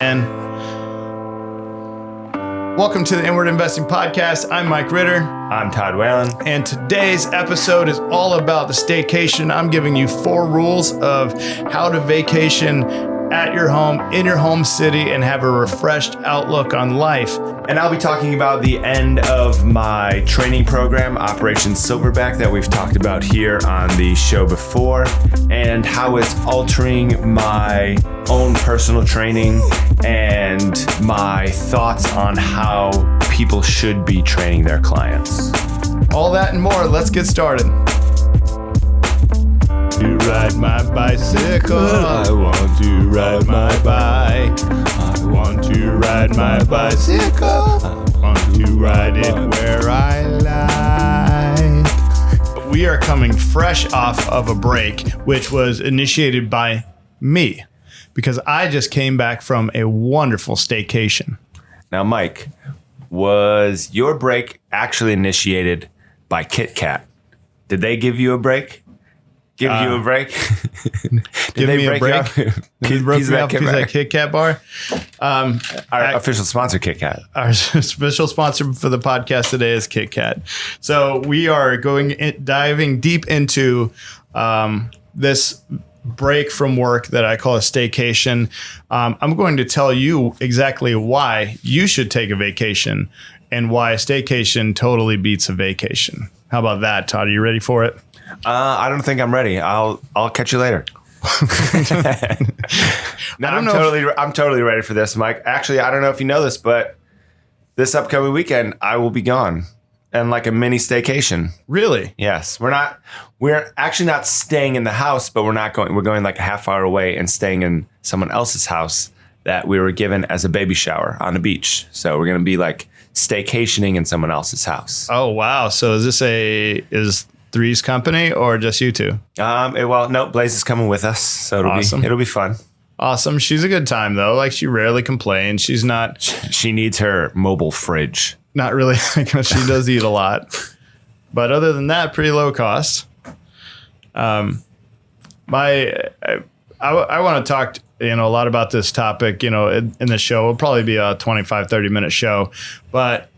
And welcome to the Inward Investing Podcast. I'm Mike Ritter. I'm Todd Whalen. And today's episode is all about the staycation. I'm giving you 4 rules of how to vacation at your home, in your home city, and have a refreshed outlook on life. And I'll be talking about the end of my training program, Operation Silverback, that we've talked about here on the show before, and how it's altering my own personal training and my thoughts on how people should be training their clients. All that and more. Let's get started. To ride my bicycle, I want to ride my bike. I want to ride my bicycle, I want to ride it where I like. We are coming fresh off of a break, which was initiated by me, because I just came back from a wonderful staycation. Now, Mike, was your break actually initiated by Kit Kat? Did they give you a break? Give you a break? Give me a break? They broke me off a piece of that Kit Kat bar. Our official sponsor, Kit Kat. Our special sponsor for the podcast today is Kit Kat. So we are diving deep into this break from work that I call a staycation. I'm going to tell you exactly why you should take a vacation and why a staycation totally beats a vacation. How about that, Todd? Are you ready for it? I don't think I'm ready. I'll catch you later. I'm totally ready for this, Mike. Actually, I don't know if you know this, but this upcoming weekend I will be gone and like a mini staycation. Really? Yes. We're actually not staying in the house, but we're going like a half hour away and staying in someone else's house that we were given as a baby shower on the beach. So we're going to be like staycationing in someone else's house. Oh, wow. So is Three's company or just you two? No, Blaze is coming with us, so it'll be fun. Awesome. She's a good time though. Like, she rarely complains. She's not. She needs her mobile fridge. Not really. She does eat a lot, but other than that, pretty low cost. I want to talk a lot about this topic. In the show, it'll probably be a 25-30 minute show, but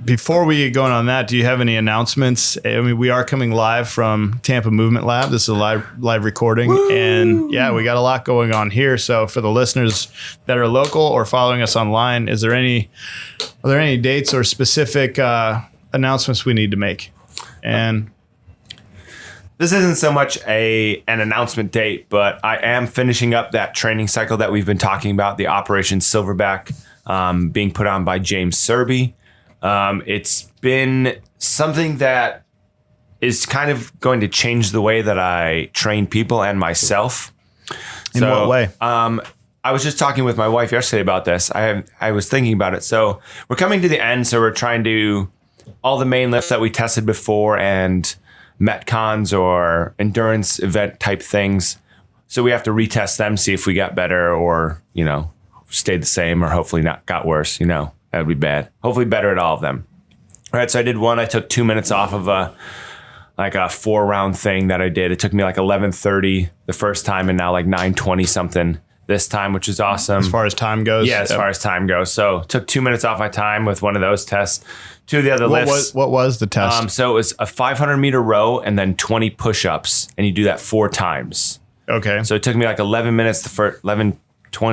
before we get going on that, do you have any announcements? I mean, we are coming live from Tampa Movement Lab. This is a live recording. Woo! And yeah, we got a lot going on here. So for the listeners that are local or following us online, are there any dates or specific announcements we need to make? And this isn't so much an announcement date, but I am finishing up that training cycle that we've been talking about, the Operation Silverback, being put on by James Serby. It's been something that is kind of going to change the way that I train people and myself. In what way? I was just talking with my wife yesterday about this. I was thinking about it. So we're coming to the end. So we're trying to all the main lifts that we tested before and Metcons or endurance event type things. So we have to retest them, see if we got better or, stayed the same or hopefully not got worse, That would be bad. Hopefully better at all of them. All right, so I did one. I took 2 minutes off of a 4-round thing that I did. It took me like 11:30 the first time and now like 9:20 something this time, which is awesome. As far as time goes? Yeah, as far as time goes. So took 2 minutes off my time with one of those tests. 2 of the other lifts. What was the test? So it was a 500-meter row and then 20 push-ups, and you do that 4 times. Okay. So it took me like 11 minutes, the first 11:20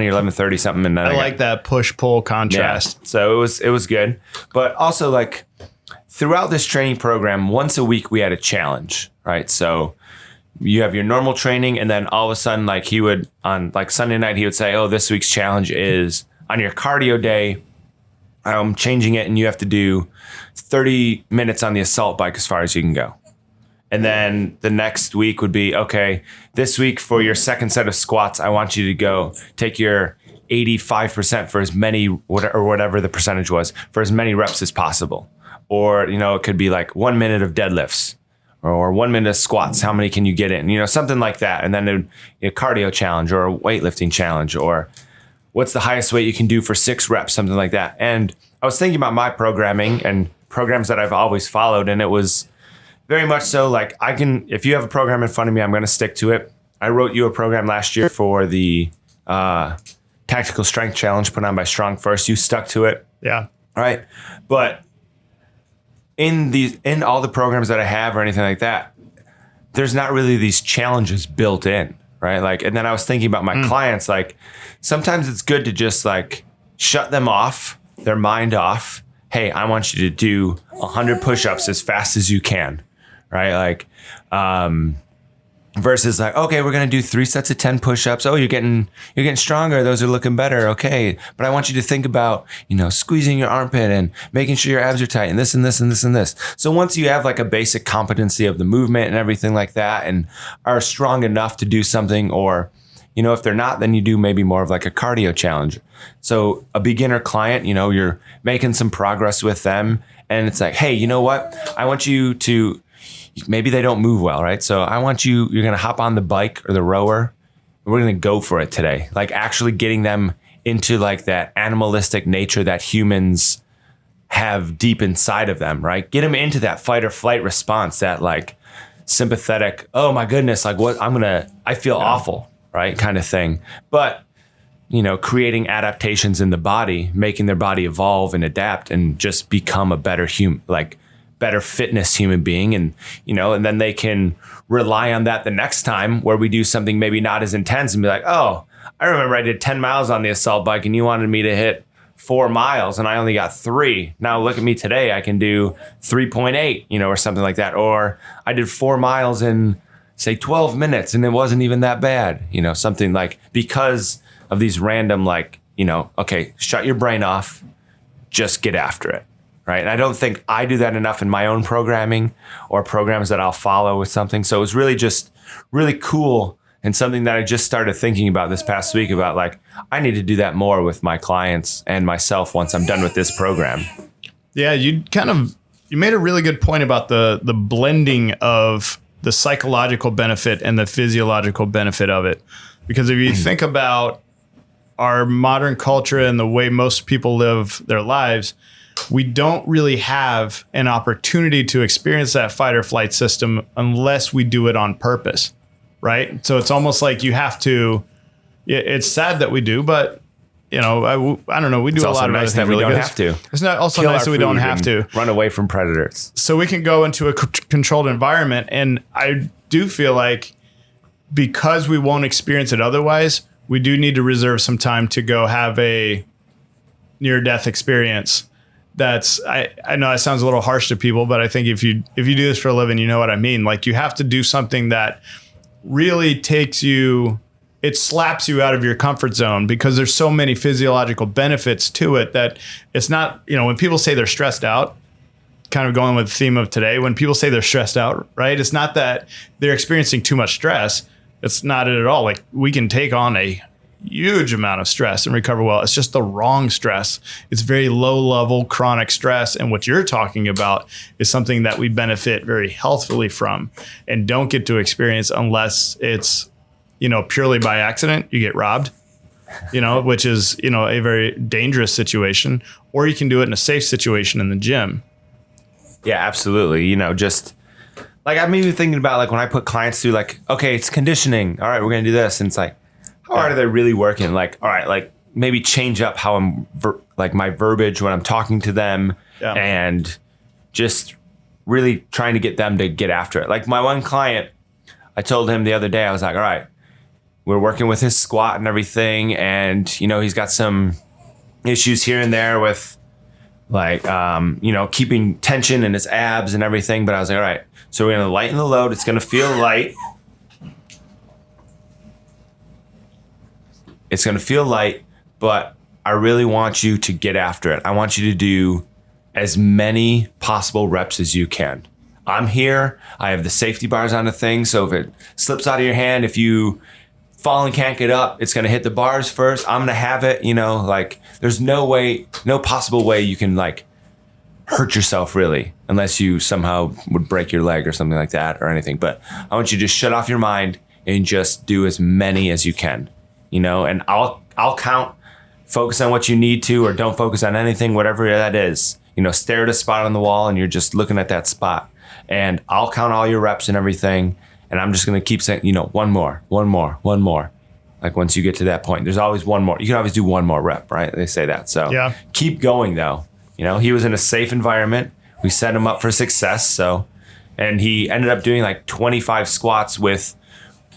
or 11:30 something, and then I like that push-pull contrast. Yeah. So it was good, but also like throughout this training program, once a week we had a challenge, right? So you have your normal training, and then all of a sudden, like he would on like Sunday night, he would say, "Oh, this week's challenge is on your cardio day. I'm changing it, and you have to do 30 minutes on the assault bike as far as you can go." And then the next week would be, okay, this week for your second set of squats, I want you to go take your 85% for as many, or whatever the percentage was, for as many reps as possible. Or, it could be like 1 minute of deadlifts or 1 minute of squats. How many can you get in? Something like that. And then a cardio challenge or a weightlifting challenge, or what's the highest weight you can do for 6 reps, something like that. And I was thinking about my programming and programs that I've always followed, and it was very much so like if you have a program in front of me, I'm going to stick to it. I wrote you a program last year for the tactical strength challenge put on by Strong First. You stuck to it. Yeah. Right. But in all the programs that I have or anything like that, there's not really these challenges built in. Right. Like, and then I was thinking about my clients, like sometimes it's good to just like shut them off, their mind off. Hey, I want you to do 100 push-ups as fast as you can. Right. Like, versus like, okay, we're going to do 3 sets of 10 push-ups. Oh, you're getting stronger. Those are looking better. Okay. But I want you to think about, squeezing your armpit and making sure your abs are tight and this and this and this and this. So once you have like a basic competency of the movement and everything like that and are strong enough to do something, or, if they're not, then you do maybe more of like a cardio challenge. So a beginner client, you're making some progress with them and it's like, hey, you know what? I want you to, maybe they don't move well, right? So I want you're going to hop on the bike or the rower. And we're going to go for it today. Like actually getting them into like that animalistic nature that humans have deep inside of them, right? Get them into that fight or flight response, that like sympathetic, oh my goodness, like I feel awful, right? Kind of thing. But, creating adaptations in the body, making their body evolve and adapt and just become a better human, like better fitness human being. And, and then they can rely on that the next time where we do something maybe not as intense and be like, oh, I remember I did 10 miles on the assault bike and you wanted me to hit 4 miles and I only got 3. Now look at me today. I can do 3.8, or something like that. Or I did 4 miles in say 12 minutes and it wasn't even that bad, something like, because of these random, like, okay, shut your brain off, just get after it. Right. And I don't think I do that enough in my own programming or programs that I'll follow with something. So it was really just really cool and something that I just started thinking about this past week about, like, I need to do that more with my clients and myself once I'm done with this program. Yeah, you made a really good point about the blending of the psychological benefit and the physiological benefit of it. Because if you think about our modern culture and the way most people live their lives, we don't really have an opportunity to experience that fight or flight system unless we do it on purpose, right? So it's almost like you have to. It's sad that we do, but I don't know. We do a lot of nice that we don't have to. It's not also nice that we don't have to run away from predators. So we can go into a controlled environment, and I do feel like because we won't experience it otherwise, we do need to reserve some time to go have a near-death experience. That's I know it sounds a little harsh to people, but I think if you do this for a living, you know what I mean. Like, you have to do something that really it slaps you out of your comfort zone, because there's so many physiological benefits to it that it's not, when people say they're stressed out, kind of going with the theme of today, when people say they're stressed out, right? It's not that they're experiencing too much stress. It's not it at all. Like, we can take on a huge amount of stress and recover well. It's just the wrong stress. It's very low level chronic stress. And what you're talking about is something that we benefit very healthfully from and don't get to experience unless it's, purely by accident. You get robbed, which is, a very dangerous situation, or you can do it in a safe situation in the gym. Yeah, absolutely. Just like, I'm even thinking about, like, when I put clients through, like, okay, it's conditioning. All right, we're going to do this. And it's like, how hard are they really working? Like, all right, like, maybe change up how I'm my verbiage when I'm talking to them, and just really trying to get them to get after it. Like, my one client, I told him the other day, I was like, all right, we're working with his squat and everything. And, he's got some issues here and there with, like, keeping tension in his abs and everything. But I was like, all right, so we're going to lighten the load. It's going to feel light. It's going to feel light, but I really want you to get after it. I want you to do as many possible reps as you can. I'm here. I have the safety bars on the thing. So if it slips out of your hand, if you fall and can't get up, it's going to hit the bars first. I'm going to have it, like, there's no possible way you can, like, hurt yourself really, unless you somehow would break your leg or something like that or anything. But I want you to shut off your mind and just do as many as you can. And I'll count, focus on what you need to, or don't focus on anything, whatever that is. Stare at a spot on the wall and you're just looking at that spot. And I'll count all your reps and everything. And I'm just going to keep saying, one more. Like once you get to that point, there's always one more. You can always do one more rep, right? They say that. So yeah. Keep going though. You know, he was in a safe environment. We set him up for success. So, and he ended up doing like 25 squats with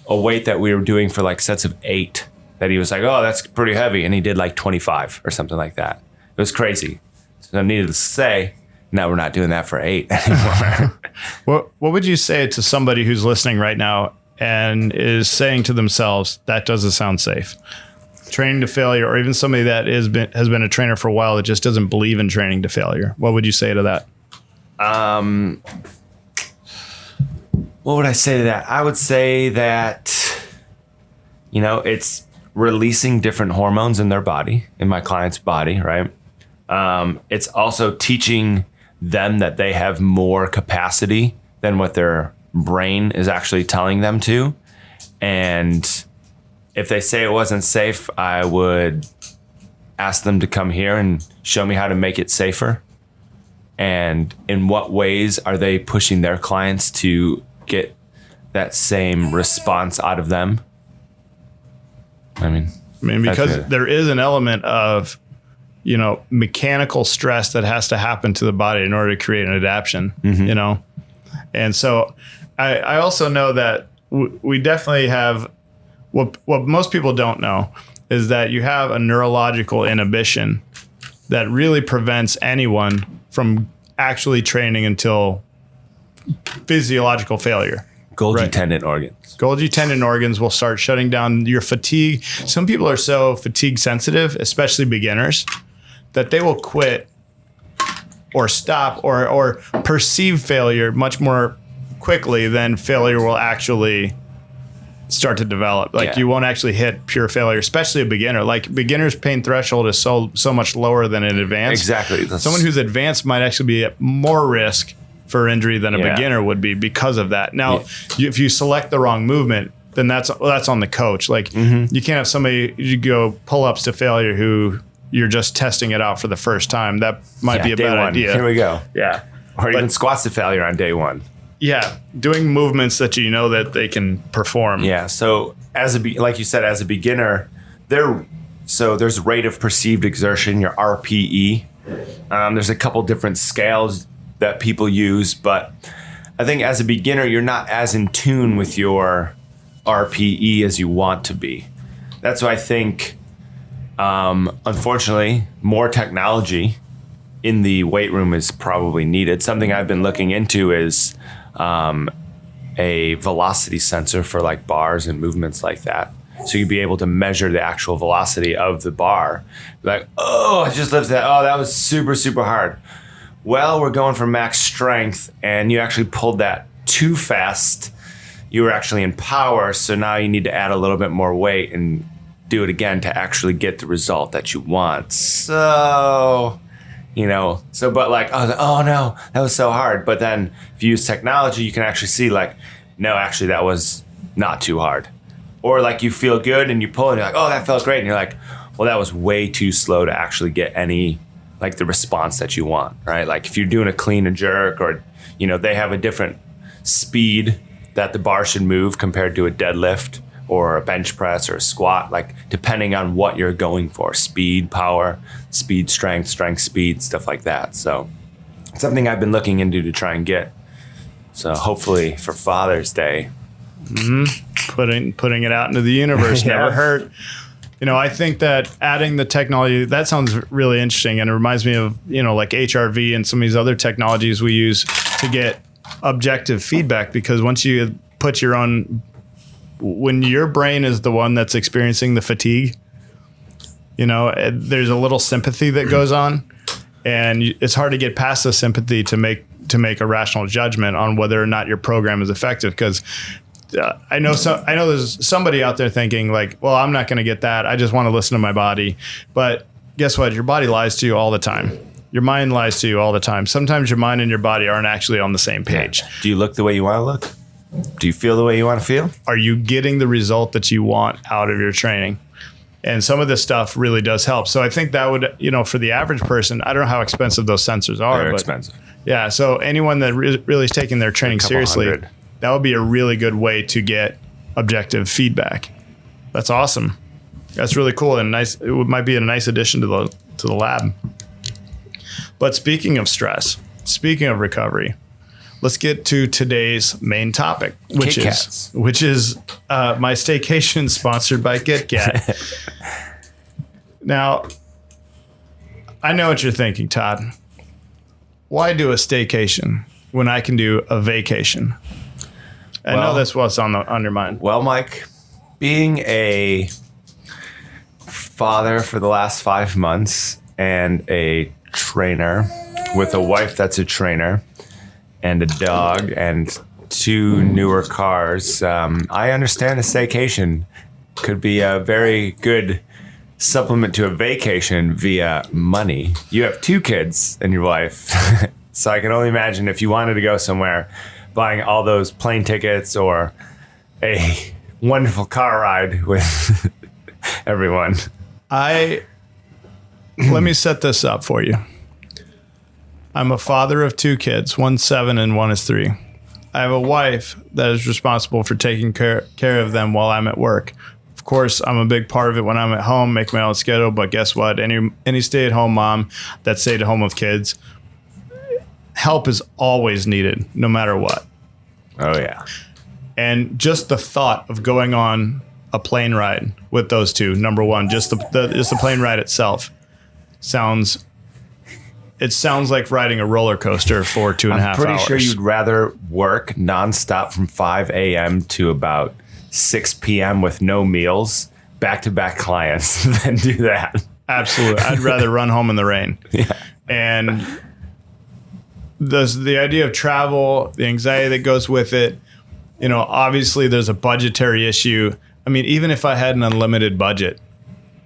a weight that we were doing for like sets of 8 that he was like, oh, that's pretty heavy. And he did like 25 or something like that. It was crazy. So needless to say, now we're not doing that for 8 anymore. What would you say to somebody who's listening right now and is saying to themselves, that doesn't sound safe? Training to failure, or even somebody that has been a trainer for a while that just doesn't believe in training to failure. What would you say to that? What would I say to that? I would say that, you know, it's releasing different hormones in their body, in my client's body, right? It's also teaching them that they have more capacity than what their brain is actually telling them to. And if they say it wasn't safe, I would ask them to come here and show me how to make it safer. And in what ways are they pushing their clients to get that same response out of them? I mean, because there is an element of, you know, mechanical stress that has to happen to the body in order to create an adaptation, you know? And so I also know that we definitely have what most people don't know is that you have a neurological inhibition that really prevents anyone from actually training until physiological failure. Golgi tendon organs. Golgi tendon organs will start shutting down your fatigue. Some people are so fatigue sensitive, especially beginners, that they will quit or stop or perceive failure much more quickly than failure will actually start to develop. Like you won't actually hit pure failure, especially a beginner. Like beginner's pain threshold is so much lower than an advanced. Exactly. Someone who's advanced might actually be at more risk for injury than a beginner would be because of that. Now, if you select the wrong movement, then that's on the coach. Like you can't have somebody you go pull-ups to failure who you're just testing it out for the first time. That might be a bad idea. Here we go. Yeah. Or even squats to failure on day 1. Yeah, doing movements that you know that they can perform. Yeah, so like you said, as a beginner, there's rate of perceived exertion, your RPE. There's a couple different scales that people use, but I think as a beginner, you're not as in tune with your RPE as you want to be. That's why I think, unfortunately, more technology in the weight room is probably needed. Something I've been looking into is a velocity sensor for like bars and movements like that. So you'd be able to measure the actual velocity of the bar. Like, oh, I just lifted that. Oh, that was super, super hard. Well, we're going for max strength and you actually pulled that too fast. You were actually in power. So now you need to add a little bit more weight and do it again to actually get the result that you want. So, you know, but like, I was like, oh no, that was so hard. But then if you use technology, you can actually see like, no, actually that was not too hard. Or like you feel good and you pull and you're like, oh, that felt great. And you're like, well, that was way too slow to actually get any, like the response that you want, right? Like if you're doing a clean and jerk or, you know, they have a different speed that the bar should move compared to a deadlift or a bench press or a squat, like depending on what you're going for, speed, power, speed, strength, speed, stuff like that. So it's something I've been looking into to try and get. So hopefully for Father's Day. Putting it out into the universe never hurt. You know, I think that adding the technology, that sounds really interesting. And it reminds me of, you know, like HRV and some of these other technologies we use to get objective feedback. Because once you put your own, when your brain is the one that's experiencing the fatigue, you know, there's a little sympathy that goes on. And it's hard to get past the sympathy to make a rational judgment on whether or not your program is effective. Because I know there's somebody out there thinking like, well, I'm not going to get that. I just want to listen to my body. But guess what? Your body lies to you all the time. Your mind lies to you all the time. Sometimes your mind and your body aren't actually on the same page. Do you look the way you want to look? Do you feel the way you want to feel? Are you getting the result that you want out of your training? And some of this stuff really does help. So I think that would, you know, for the average person, I don't know how expensive those sensors are. They're expensive. Yeah. So anyone that really is taking their training seriously, that would be a really good way to get objective feedback. That's awesome. That's really cool and nice. It might be a nice addition to the lab. But speaking of stress, speaking of recovery, let's get to today's main topic, which is my staycation sponsored by Kit Kat. Now, I know what you're thinking, Todd. Why do a staycation when I can do a vacation? I know that's what's on your mind. Well, Mike, being a father for the last 5 months and a trainer with a wife that's a trainer and a dog and 2 newer cars, I understand a staycation could be a very good supplement to a vacation via money. You have 2 kids and your wife, so I can only imagine if you wanted to go somewhere, buying all those plane tickets or a wonderful car ride with everyone. Let me set this up for you. I'm a father of 2 kids, one's 7 and one is 3. I have a wife that is responsible for taking care of them while I'm at work. Of course, I'm a big part of it when I'm at home, make my own schedule, but guess what? Any stay-at-home mom that stayed at home with kids, help is always needed, no matter what. Oh, yeah. And just the thought of going on a plane ride with those 2, number one, just the plane ride itself sounds like riding a roller coaster for 2.5 hours. I'm pretty sure you'd rather work nonstop from 5 a.m. to about 6 p.m. with no meals, back-to-back clients than do that. Absolutely. I'd rather run home in the rain. Yeah. And the idea of travel, the anxiety that goes with it, obviously there's a budgetary issue. I mean, even if I had an unlimited budget,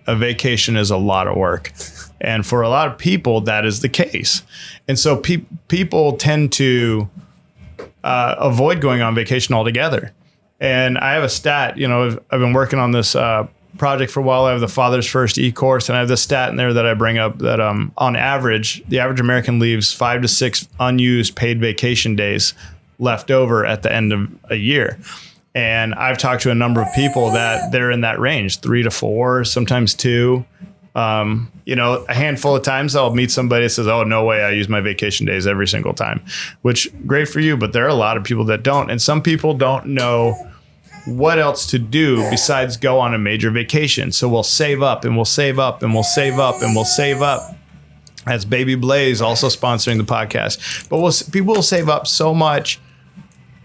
a vacation is a lot of work. And for a lot of people, that is the case. And so people tend to avoid going on vacation altogether. And I have a stat, I've been working on this project for a while. I have the Father's First e-course, and I have this stat in there that I bring up that on average, the average American leaves 5 to 6 unused paid vacation days left over at the end of a year. And I've talked to a number of people that they're in that range, 3 to 4, sometimes 2. A handful of times I'll meet somebody that says, oh, no way, I use my vacation days every single time, which great for you. But there are a lot of people that don't. And some people don't know what else to do besides go on a major vacation. So we'll save up and we'll save up and we'll save up and we'll save up. That's Baby Blaze also sponsoring the podcast. But people will save up so much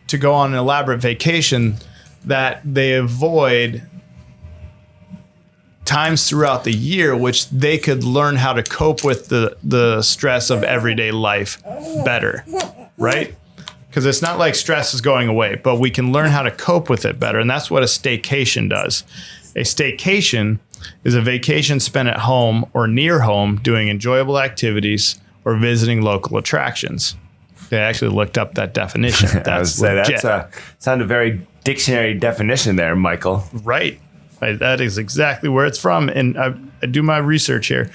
to go on an elaborate vacation that they avoid times throughout the year which they could learn how to cope with the stress of everyday life better, right? Because it's not like stress is going away, but we can learn how to cope with it better. And that's what a staycation does. A staycation is a vacation spent at home or near home doing enjoyable activities or visiting local attractions. They actually looked up that definition. That's legit. Sound a very dictionary definition there, Michael. Right. That is exactly where it's from. And I do my research here.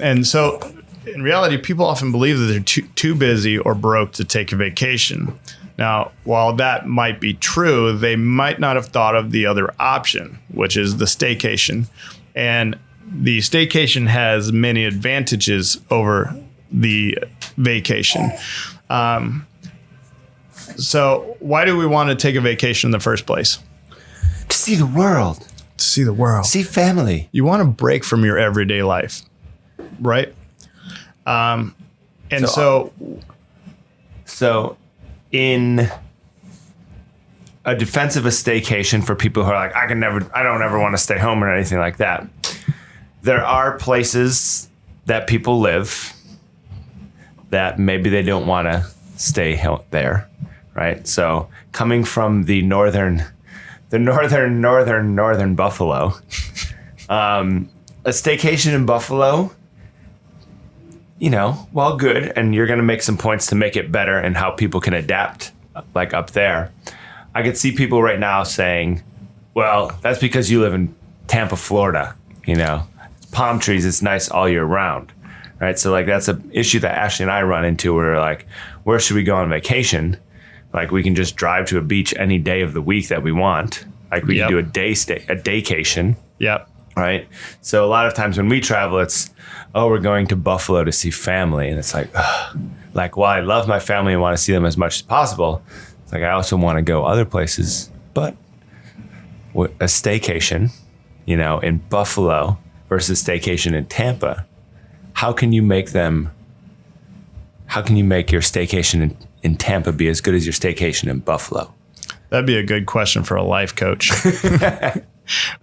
And so in reality, people often believe that they're too busy or broke to take a vacation. Now, while that might be true, they might not have thought of the other option, which is the staycation. And the staycation has many advantages over the vacation. So why do we want to take a vacation in the first place? To see the world. To see the world. See family. You want to break from your everyday life, right? So in a defense of a staycation for people who are like, I don't ever want to stay home or anything like that. There are places that people live that maybe they don't want to stay there, right? So coming from the northern Buffalo, a staycation in Buffalo, while good, and you're going to make some points to make it better and how people can adapt, like up there. I could see people right now saying, well, that's because you live in Tampa, Florida, palm trees, it's nice all year round, right? So like that's an issue that Ashley and I run into where we're like, where should we go on vacation? Like we can just drive to a beach any day of the week that we want. Like we Yep. can do a daycation, Yep. right? So a lot of times when we travel, it's, oh, we're going to Buffalo to see family. And it's like, ugh. Like, while I love my family and want to see them as much as possible, it's like I also want to go other places. But a staycation, you know, in Buffalo versus staycation in Tampa, how can you make your staycation in Tampa be as good as your staycation in Buffalo? That'd be a good question for a life coach.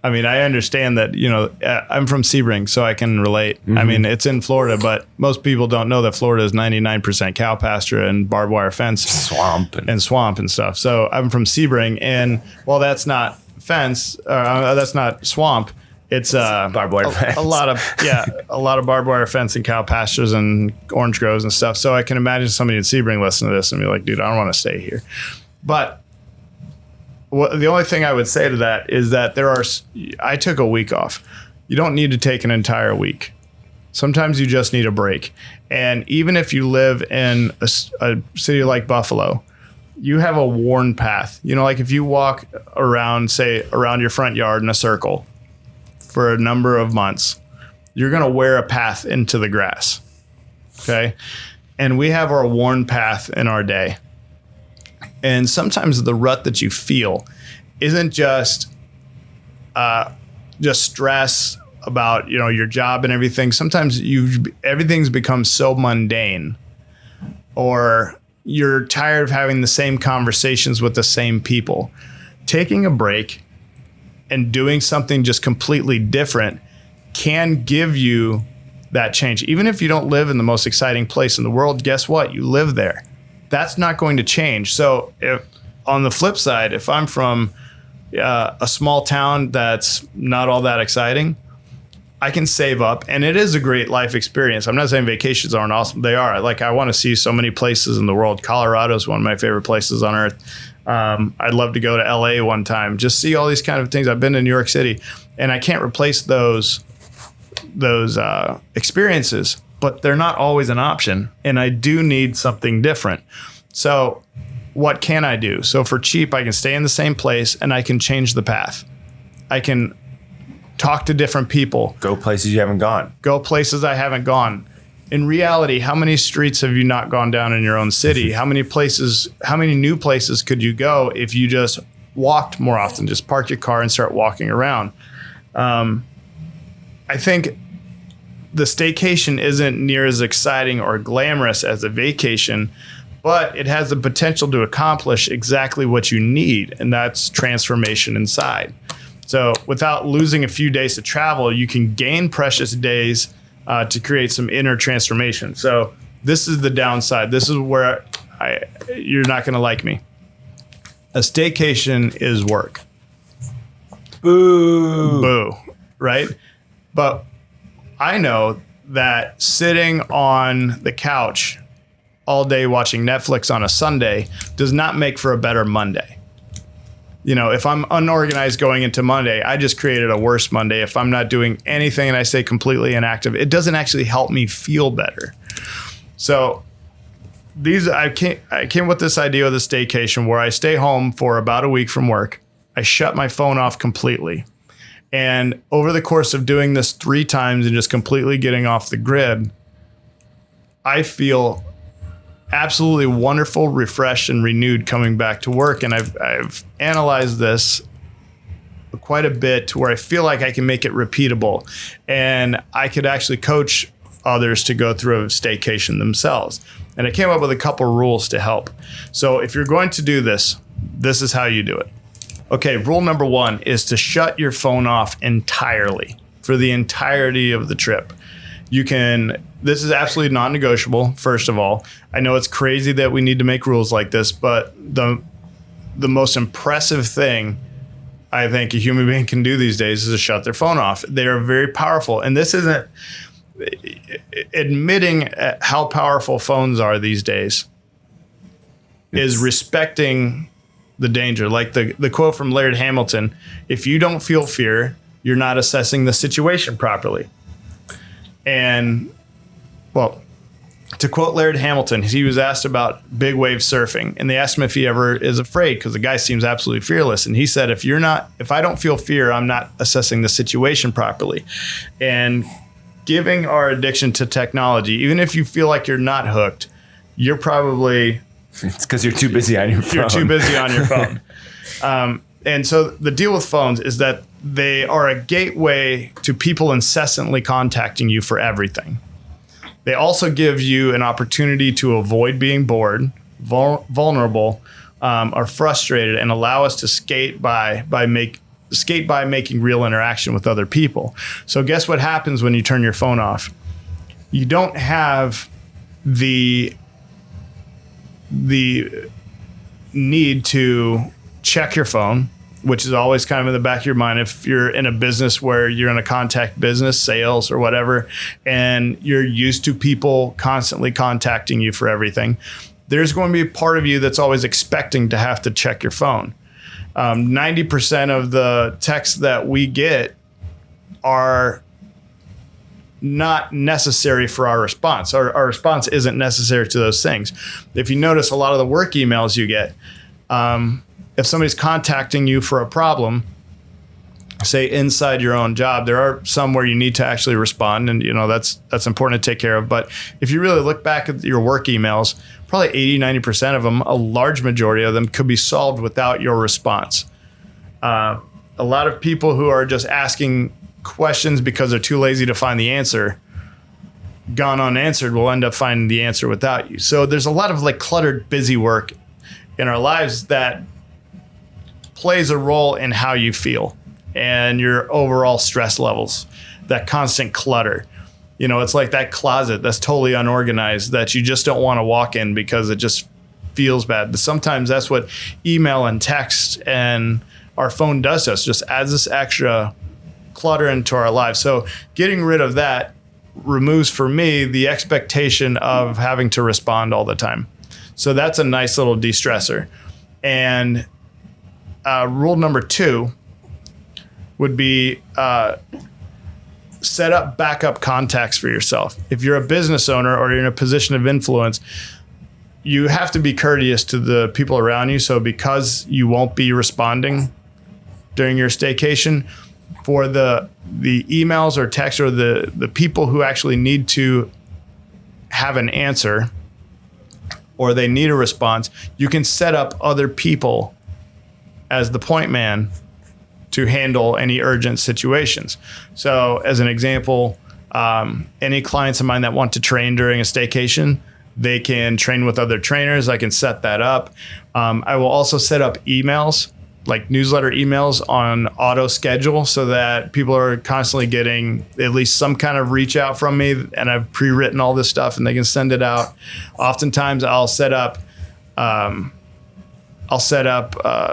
I mean, I understand that, you know, I'm from Sebring, so I can relate. I mean, it's in Florida, but most people don't know that Florida is 99% cow pasture and barbed wire fence. Swamp. And swamp and stuff. So I'm from Sebring, and while that's not fence, that's not swamp, it's barbed wire fence. a lot of barbed wire fence and cow pastures and orange groves and stuff. So I can imagine somebody in Sebring listening to this and be like, dude, I don't want to stay here. But the only thing I would say to that is that I took a week off. You don't need to take an entire week. Sometimes you just need a break. And even if you live in a city like Buffalo, you have a worn path. You know, like if you walk around, say, around your front yard in a circle for a number of months, you're going to wear a path into the grass. Okay. And we have our worn path in our day. And sometimes the rut that you feel isn't just stress about, you know, your job and everything. Sometimes everything's become so mundane, or you're tired of having the same conversations with the same people. Taking a break and doing something just completely different can give you that change. Even if you don't live in the most exciting place in the world, guess what? You live there. That's not going to change. So if on the flip side, if I'm from a small town that's not all that exciting, I can save up, and it is a great life experience. I'm not saying vacations aren't awesome. They are. Like, I want to see so many places in the world. Colorado is one of my favorite places on earth. I'd love to go to LA one time, just see all these kind of things. I've been to New York City, and I can't replace those experiences, but they're not always an option, and I do need something different. So what can I do? So for cheap, I can stay in the same place, and I can change the path. I can talk to different people. Go places you haven't gone. Go places I haven't gone. In reality, how many streets have you not gone down in your own city? How many new places could you go if you just walked more often? Just park your car and start walking around. I think the staycation isn't near as exciting or glamorous as a vacation, but it has the potential to accomplish exactly what you need, and that's transformation inside. So without losing a few days to travel, you can gain precious days to create some inner transformation. So this is the downside. This is where you're not going to like me. A staycation is work. Boo. Boo. Right? But I know that sitting on the couch all day watching Netflix on a Sunday does not make for a better Monday. You know, if I'm unorganized going into Monday, I just created a worse Monday. If I'm not doing anything and I stay completely inactive, it doesn't actually help me feel better. So I came with this idea of the staycation where I stay home for about a week from work. I shut my phone off completely. And over the course of doing this 3 times and just completely getting off the grid, I feel absolutely wonderful, refreshed, and renewed coming back to work. And I've analyzed this quite a bit to where I feel like I can make it repeatable, and I could actually coach others to go through a staycation themselves. And I came up with a couple rules to help. So if you're going to do this, this is how you do it. Okay, rule number 1 is to shut your phone off entirely for the entirety of the trip. This is absolutely non-negotiable, first of all. I know it's crazy that we need to make rules like this, but the most impressive thing I think a human being can do these days is to shut their phone off. They are very powerful. And this isn't admitting how powerful phones are these days is respecting the danger. Like the quote from Laird Hamilton, if you don't feel fear, you're not assessing the situation properly. And, well, To quote Laird Hamilton, he was asked about big wave surfing, and they asked him if he ever is afraid, because the guy seems absolutely fearless. And he said, if I don't feel fear, I'm not assessing the situation properly. And giving our addiction to technology, even if you feel like you're not hooked, you're probably... It's because you're too busy on your phone. You're too busy on your phone. And so the deal with phones is that they are a gateway to people incessantly contacting you for everything. They also give you an opportunity to avoid being bored, vulnerable, or frustrated, and allow us to skate by making real interaction with other people. So guess what happens when you turn your phone off? You don't have the need to check your phone, which is always kind of in the back of your mind if you're in a business where you're in a contact business, sales or whatever, and you're used to people constantly contacting you for everything. There's going to be a part of you that's always expecting to have to check your phone. 90% of the texts that we get are not necessary for our response. Our response isn't necessary to those things. If you notice, a lot of the work emails you get, if somebody's contacting you for a problem, say inside your own job, there are some where you need to actually respond, and that's important to take care of. But if you really look back at your work emails, probably 80-90% of them, a large majority of them, could be solved without your response. A lot of people who are just asking questions because they're too lazy to find the answer, gone unanswered, will end up finding the answer without you. So there's a lot of cluttered, busy work in our lives that plays a role in how you feel and your overall stress levels, that constant clutter. It's like that closet that's totally unorganized that you just don't want to walk in because it just feels bad. But sometimes that's what email and text and our phone does to us, just adds this extra clutter into our lives. So getting rid of that removes, for me, the expectation of having to respond all the time. So that's a nice little de-stressor. And rule number 2 would be set up backup contacts for yourself. If you're a business owner or you're in a position of influence, you have to be courteous to the people around you. So because you won't be responding during your staycation, for the emails or texts or the people who actually need to have an answer or they need a response, you can set up other people as the point man to handle any urgent situations. So as an example, any clients of mine that want to train during a staycation, they can train with other trainers. I can set that up. I will also set up emails, like newsletter emails, on auto schedule so that people are constantly getting at least some kind of reach out from me, and I've pre-written all this stuff and they can send it out. Oftentimes I'll set up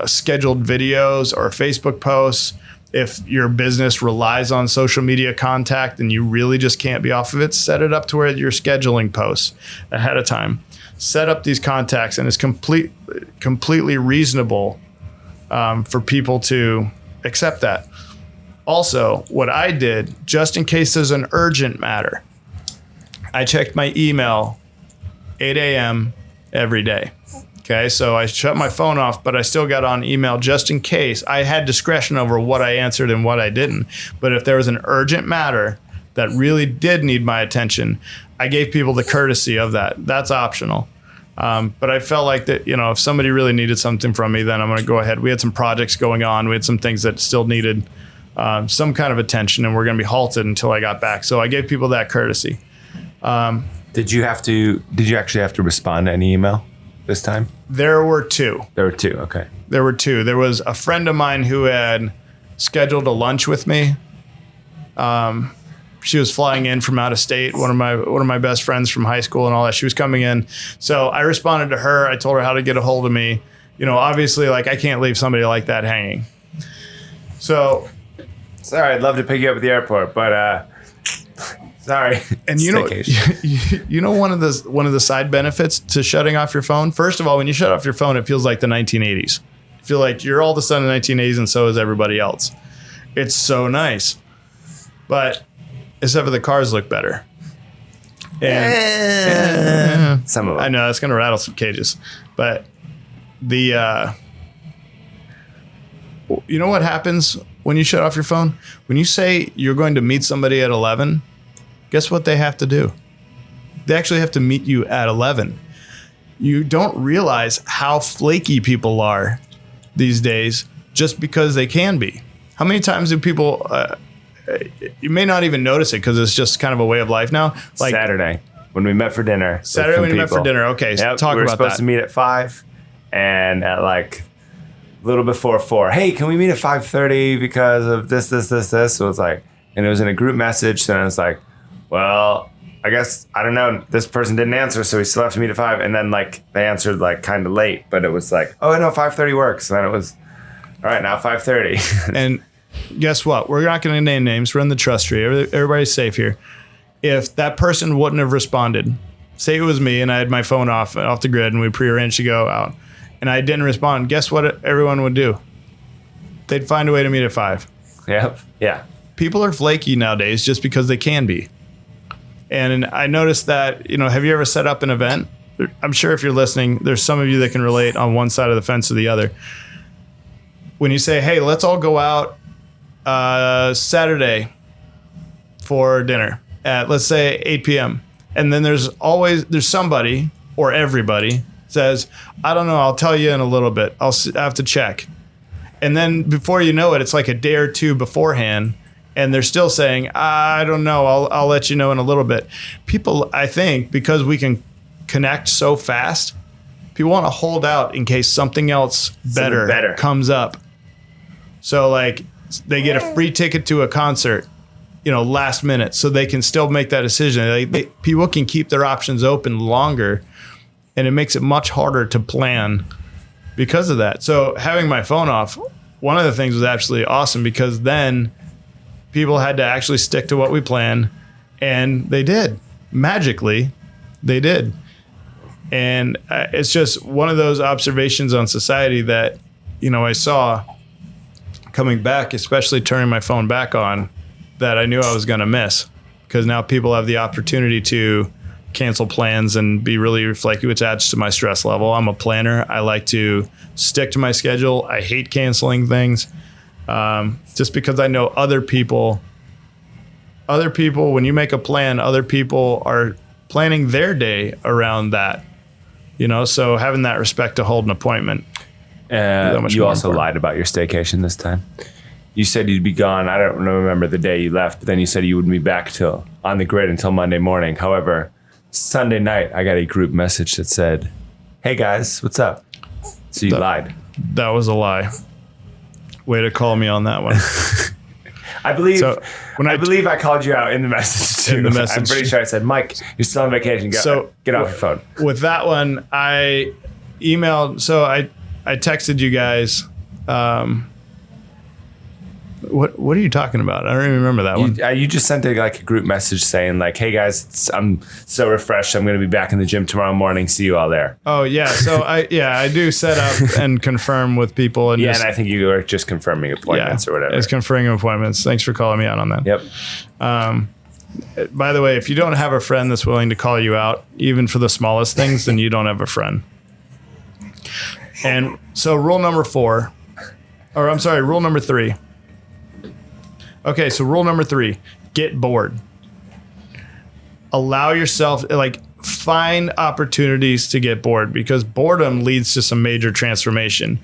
scheduled videos or Facebook posts. If your business relies on social media contact and you really just can't be off of it, set it up to where you're scheduling posts ahead of time. Set up these contacts, and it's completely reasonable for people to accept that. Also, what I did, just in case there's an urgent matter, I checked my email 8 a.m. every day. Okay, so I shut my phone off, but I still got on email just in case. I had discretion over what I answered and what I didn't. But if there was an urgent matter that really did need my attention, I gave people the courtesy of that. That's optional. But I felt like that, if somebody really needed something from me, then I'm going to go ahead. We had some projects going on. We had some things that still needed some kind of attention, and we're going to be halted until I got back. So I gave people that courtesy. Did you actually have to respond to any email this time? There were 2. Okay. There were 2. There was a friend of mine who had scheduled a lunch with me. She was flying in from out of state, one of my best friends from high school and all that. She was coming in. So I responded to her. I told her how to get a hold of me. Obviously, I can't leave somebody like that hanging. So, sorry, I'd love to pick you up at the airport, but sorry. And one of the side benefits to shutting off your phone. First of all, when you shut off your phone, it feels like the 1980s. You feel like you're all of a sudden in the 1980s, and so is everybody else. It's so nice. But except for the cars look better. And some of them. I know it's going to rattle some cages, but the you know what happens when you shut off your phone? When you say you're going to meet somebody at 11, guess what they have to do? They actually have to meet you at 11. You don't realize how flaky people are these days just because they can be. How many times do people, you may not even notice it because it's just kind of a way of life now. Like Saturday when we met for dinner. Saturday when you met for dinner. Okay, yep, talk we were about supposed that. to meet at 5 and at like a little before 4. Hey, can we meet at 5:30 because of this? So it's like, and it was in a group message. And I was like, well, I guess, I don't know. This person didn't answer, so we still have to meet at 5. And then like they answered like kind of late, but it was like, oh no, 5:30 works. And then it was, all right, now 5:30. And guess what? We're not going to name names. We're in the trust tree. Everybody's safe here. If that person wouldn't have responded, say it was me and I had my phone off the grid and we prearranged to go out, and I didn't respond, guess what everyone would do? They'd find a way to meet at 5. Yep. Yeah. People are flaky nowadays just because they can be. And I noticed that, have you ever set up an event? I'm sure if you're listening, there's some of you that can relate on one side of the fence or the other. When you say, hey, let's all go out Saturday for dinner at, let's say, 8 p.m. And then there's somebody or everybody says, I don't know, I'll tell you in a little bit. I have to check. And then before you know it, it's like a day or two beforehand. And they're still saying, I don't know, I'll let you know in a little bit. People, I think, because we can connect so fast, people want to hold out in case something else better comes up. So like they get a free ticket to a concert, last minute, so they can still make that decision. People can keep their options open longer, and it makes it much harder to plan because of that. So having my phone off, one of the things was absolutely awesome because then people had to actually stick to what we planned, and they did. Magically, they did. And it's just one of those observations on society that, I saw coming back, especially turning my phone back on, that I knew I was going to miss, because now people have the opportunity to cancel plans and be really reflective, which adds to my stress level. I'm a planner. I like to stick to my schedule. I hate canceling things. Just because I know other people, when you make a plan, other people are planning their day around that, so having that respect to hold an appointment. You also lied about your staycation this time. You said you'd be gone. I don't remember the day you left, but then you said you wouldn't be back on the grid until Monday morning. However, Sunday night, I got a group message that said, hey guys, what's up? So you lied. That was a lie. Way to call me on that one. I believe I called you out in the message too. I'm pretty sure I said, Mike, you're still on vacation. Get off your phone. With that one, I emailed. So I texted you guys. What are you talking about? I don't even remember that one. You just sent a group message saying like, hey guys, I'm so refreshed. I'm going to be back in the gym tomorrow morning. See you all there. Oh yeah. So I do set up and confirm with people. And and I think you were just confirming appointments or whatever. It's confirming appointments. Thanks for calling me out on that. Yep. By the way, if you don't have a friend that's willing to call you out, even for the smallest things, then you don't have a friend. And so rule number 3. Okay, so rule number 3, get bored. Allow yourself, find opportunities to get bored, because boredom leads to some major transformation.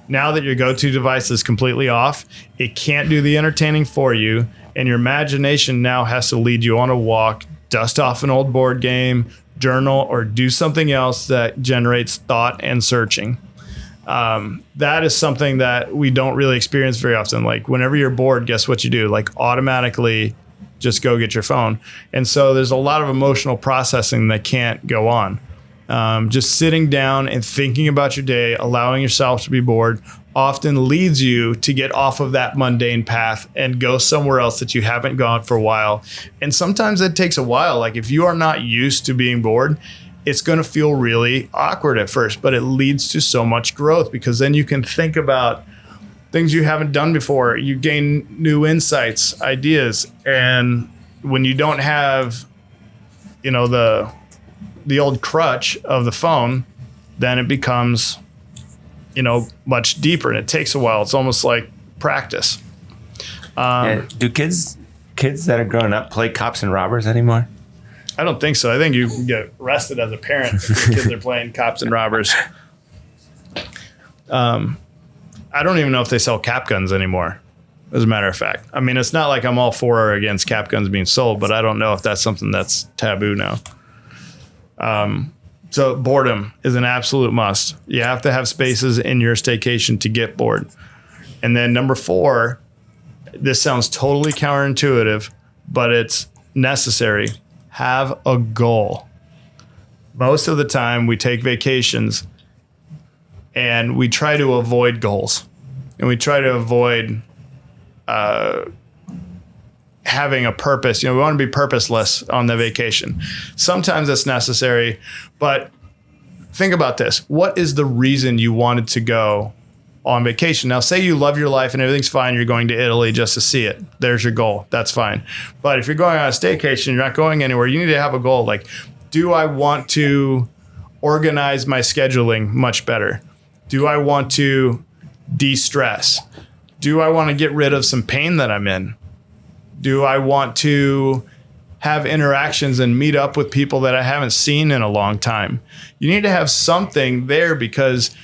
Now that your go-to device is completely off, it can't do the entertaining for you, and your imagination now has to lead you on a walk, dust off an old board game, journal, or do something else that generates thought and searching. That is something that we don't really experience very often. Like whenever you're bored, guess what you do? Like automatically just go get your phone. And so there's a lot of emotional processing that can't go on. Just sitting down and thinking about your day, allowing yourself to be bored, often leads you to get off of that mundane path and go somewhere else that you haven't gone for a while. And sometimes it takes a while. Like if you are not used to being bored, it's going to feel really awkward at first, but it leads to so much growth, because then you can think about things you haven't done before. You gain new insights, ideas. And when you don't have the old crutch of the phone, then it becomes, much deeper, and it takes a while. It's almost like practice. Do kids that are growing up play cops and robbers anymore? I don't think so. I think you can get arrested as a parent if your kids are playing cops and robbers. I don't even know if they sell cap guns anymore, as a matter of fact. I mean, it's not like I'm all for or against cap guns being sold, but I don't know if that's something that's taboo now. So boredom is an absolute must. You have to have spaces in your staycation to get bored. And then number 4, this sounds totally counterintuitive, but it's necessary. Have a goal. Most of the time we take vacations and we try to avoid goals, and we try to avoid having a purpose. We want to be purposeless on the vacation. Sometimes it's necessary, but think about this. What is the reason you wanted to go on vacation? Now, say you love your life and everything's fine. You're going to Italy just to see it. There's your goal. That's fine. But if you're going on a staycation, you're not going anywhere. You need to have a goal. Like, do I want to organize my scheduling much better? Do I want to de-stress? Do I want to get rid of some pain that I'm in? Do I want to have interactions and meet up with people that I haven't seen in a long time? You need to have something there, because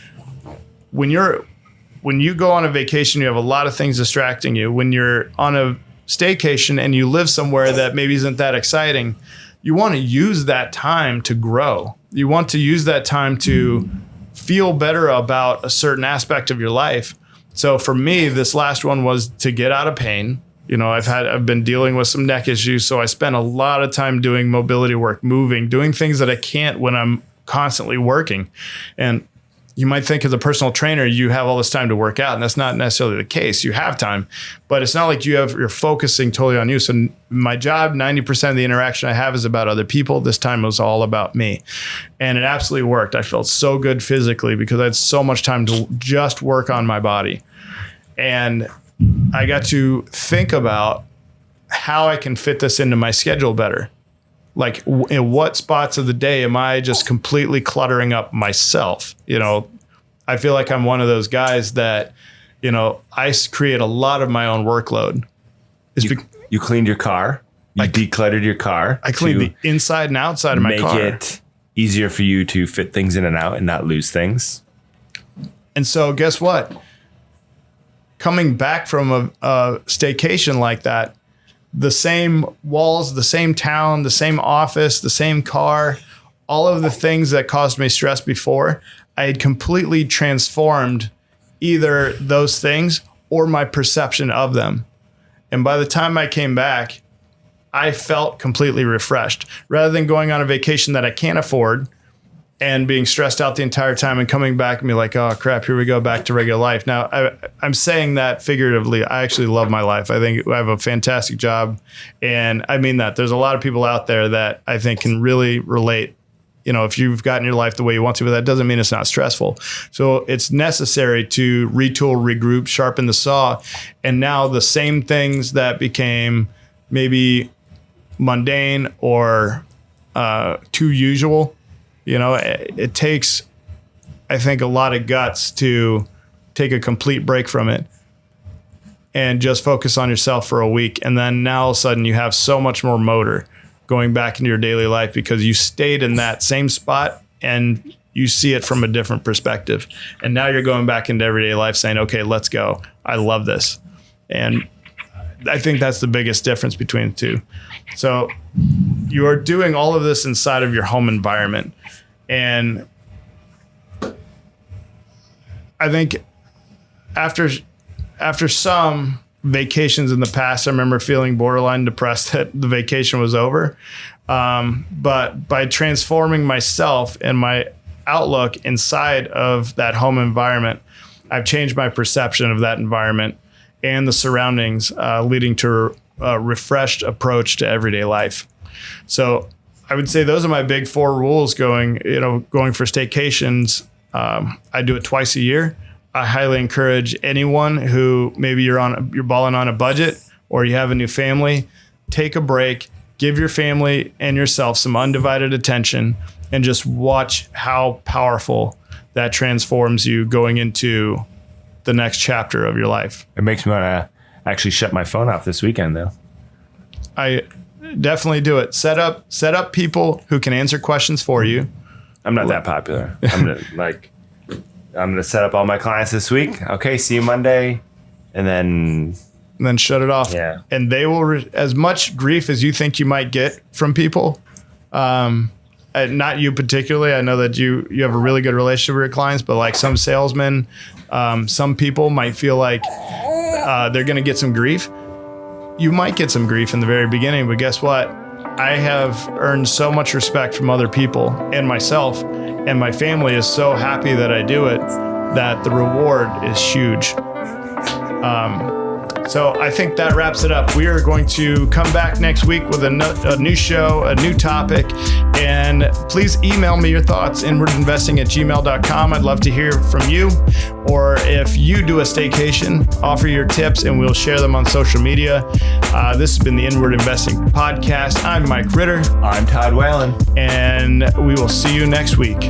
when you go on a vacation, you have a lot of things distracting you. When you're on a staycation and you live somewhere that maybe isn't that exciting, you want to use that time to grow. You want to use that time to feel better about a certain aspect of your life. So for me, this last one was to get out of pain. I've been dealing with some neck issues, so I spent a lot of time doing mobility work, moving, doing things that I can't when I'm constantly working. And you might think as a personal trainer, you have all this time to work out, and that's not necessarily the case. You have time, but it's not like you're focusing totally on you. So my job, 90% of the interaction I have is about other people. This time was all about me, and it absolutely worked. I felt so good physically because I had so much time to just work on my body. And I got to think about how I can fit this into my schedule better. Like, in what spots of the day am I just completely cluttering up myself? I feel like I'm one of those guys that, I create a lot of my own workload. You cleaned your car. You decluttered your car. I cleaned the inside and outside of my car. Make it easier for you to fit things in and out and not lose things. And so guess what? Coming back from a staycation like that, the same walls, the same town, the same office, the same car, all of the things that caused me stress before, I had completely transformed either those things or my perception of them. And by the time I came back, I felt completely refreshed. Rather than going on a vacation that I can't afford and being stressed out the entire time and coming back and be like, oh crap, here we go back to regular life. Now, I'm saying that figuratively. I actually love my life. I think I have a fantastic job. And I mean that. There's a lot of people out there that I think can really relate. If you've gotten your life the way you want to, but that doesn't mean it's not stressful. So it's necessary to retool, regroup, sharpen the saw. And now the same things that became maybe mundane or too usual, it takes, I think, a lot of guts to take a complete break from it and just focus on yourself for a week. And then now all of a sudden you have so much more motor going back into your daily life because you stayed in that same spot and you see it from a different perspective. And now you're going back into everyday life saying, okay, let's go. I love this. And I think that's the biggest difference between the two. So you are doing all of this inside of your home environment. And I think after some vacations in the past, I remember feeling borderline depressed that the vacation was over. But by transforming myself and my outlook inside of that home environment, I've changed my perception of that environment and the surroundings, leading to a refreshed approach to everyday life. So I would say those are my big 4 rules going for staycations. I do it twice a year. I highly encourage anyone who maybe you're balling on a budget or you have a new family, take a break, give your family and yourself some undivided attention and just watch how powerful that transforms you going into the next chapter of your life. It makes me want to actually shut my phone off this weekend, though. I definitely do it. Set up people who can answer questions for you. I'm not that popular. I'm gonna set up all my clients this week. Okay, see you Monday, and then shut it off. Yeah. And they will as much grief as you think you might get from people. Not you particularly. I know that you have a really good relationship with your clients, but like some salesmen, some people might feel like they're going to get some grief. You might get some grief in the very beginning, but guess what? I have earned so much respect from other people and myself, and my family is so happy that I do it, that the reward is huge. So I think that wraps it up. We are going to come back next week with a new show, a new topic, and please email me your thoughts, inwardinvesting@gmail.com. I'd love to hear from you, or if you do a staycation, offer your tips and we'll share them on social media. This has been the Inward Investing Podcast. I'm Mike Ritter. I'm Todd Whalen. And we will see you next week.